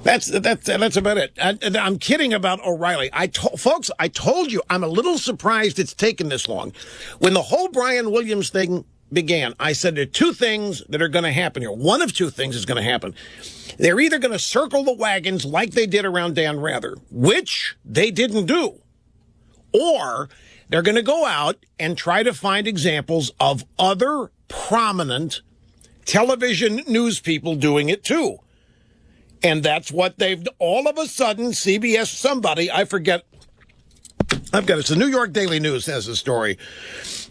That's about it. I'm kidding about O'Reilly. Folks, I told you, I'm a little surprised it's taken this long. When the whole Brian Williams thing began, I said there are two things that are going to happen here. One of two things is going to happen. They're either going to circle the wagons like they did around Dan Rather, which they didn't do, or they're going to go out and try to find examples of other prominent television news people doing it too. And that's what they've, all of a sudden, CBS, somebody, I forget, it's the New York Daily News has a story.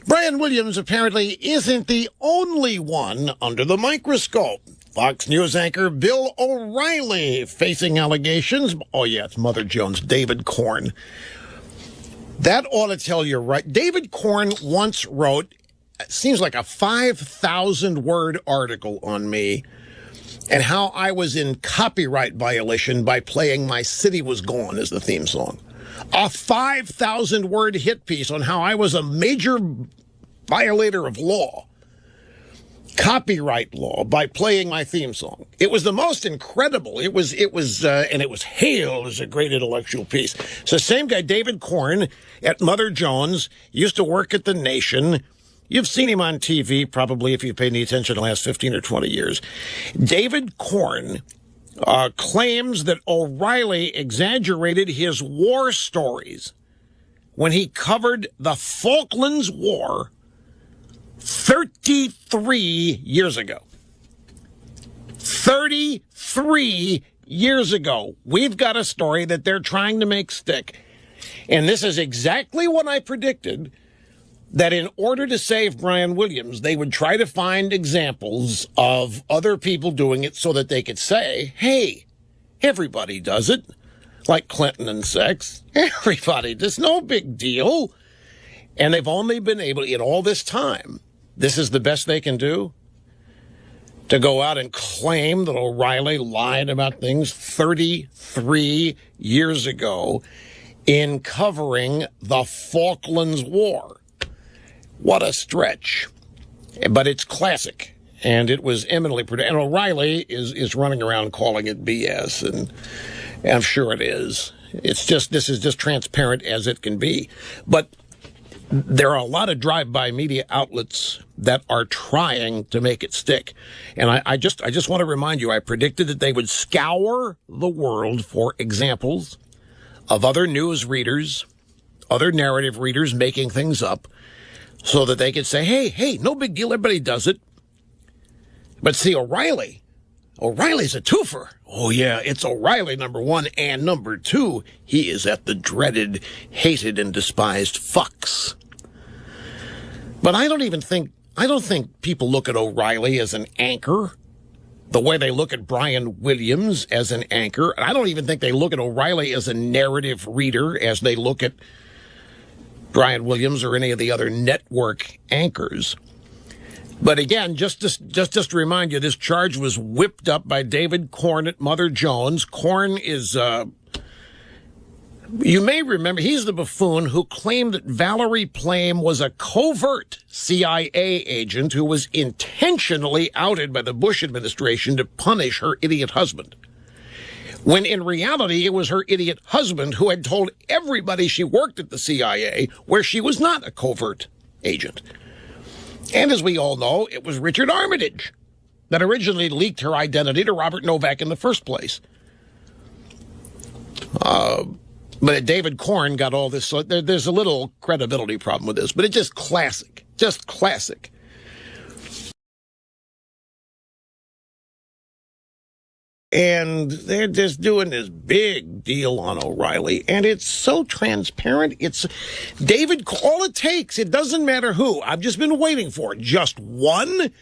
Brian Williams apparently isn't the only one under the microscope. Fox News anchor Bill O'Reilly facing allegations. Oh, yeah, it's Mother Jones, David Corn. That ought to tell you right. David Corn once wrote, it seems like a 5,000-word article on me and how I was in copyright violation by playing My City Was Gone as the theme song. A 5,000-word hit piece on how I was a major violator of law, copyright law, by playing my theme song. It was the most incredible. It was hailed as a great intellectual piece. So same guy, David Corn, at Mother Jones, used to work at The Nation. You've seen him on TV, probably, if you've paid any attention in the last 15 or 20 years. David Corn claims that O'Reilly exaggerated his war stories when he covered the Falklands War 33 years ago. 33 years ago. We've got a story that they're trying to make stick. And this is exactly what I predicted, that in order to save Brian Williams, they would try to find examples of other people doing it so that they could say, hey, everybody does it, like Clinton and sex. Everybody, there's no big deal. And they've only been able, in all this time, this is the best they can do, to go out and claim that O'Reilly lied about things 33 years ago in covering the Falklands War. What a stretch. But it's classic, and it was eminently produced. And O'Reilly is running around calling it BS, and I'm sure it is. This is just transparent as it can be. But there are a lot of drive-by media outlets that are trying to make it stick. And I just want to remind you, I predicted that they would scour the world for examples of other news readers, other narrative readers making things up, so that they could say, hey, no big deal, everybody does it. But see, O'Reilly's a twofer. Oh, yeah, it's O'Reilly, number one, and number two, he is at the dreaded, hated, and despised Fox. But I don't think people look at O'Reilly as an anchor the way they look at Brian Williams as an anchor. I don't even think they look at O'Reilly as a narrative reader as they look at Brian Williams or any of the other network anchors. But again, just to remind you, this charge was whipped up by David Corn at Mother Jones. Corn is, you may remember, he's the buffoon who claimed that Valerie Plame was a covert CIA agent who was intentionally outed by the Bush administration to punish her idiot husband, when in reality it was her idiot husband who had told everybody she worked at the CIA, where she was not a covert agent. And as we all know, it was Richard Armitage that originally leaked her identity to Robert Novak in the first place. But David Corn got all this, so there's a little credibility problem with this, but it's just classic, just classic. And they're just doing this big deal on O'Reilly, and it's so transparent. It's David, all it takes, it doesn't matter who. I've just been waiting for it. Just one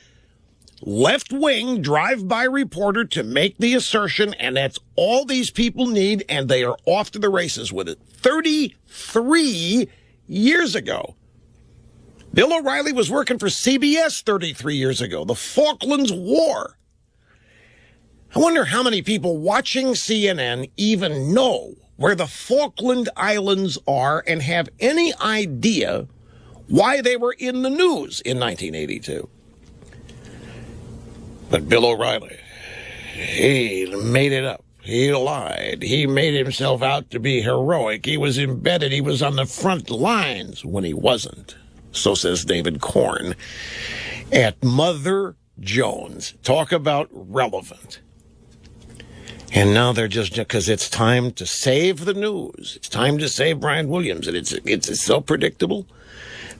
left-wing drive-by reporter to make the assertion, and that's all these people need, and they are off to the races with it. 33 years ago. Bill O'Reilly was working for CBS 33 years ago. The Falklands War. I wonder how many people watching CNN even know where the Falkland Islands are and have any idea why they were in the news in 1982. But Bill O'Reilly, he made it up. he lied. He made himself out to be heroic. He was embedded. He was on the front lines when he wasn't. So says David Korn at Mother Jones. Talk about relevant. And now they're just, because it's time to save the news. It's time to save Brian Williams. And it's so predictable.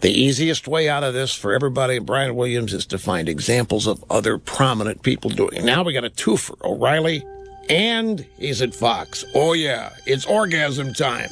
The easiest way out of this for everybody in Brian Williams is to find examples of other prominent people doing it. Now we got a twofer. O'Reilly, and he's at Fox. Oh, yeah, it's orgasm time.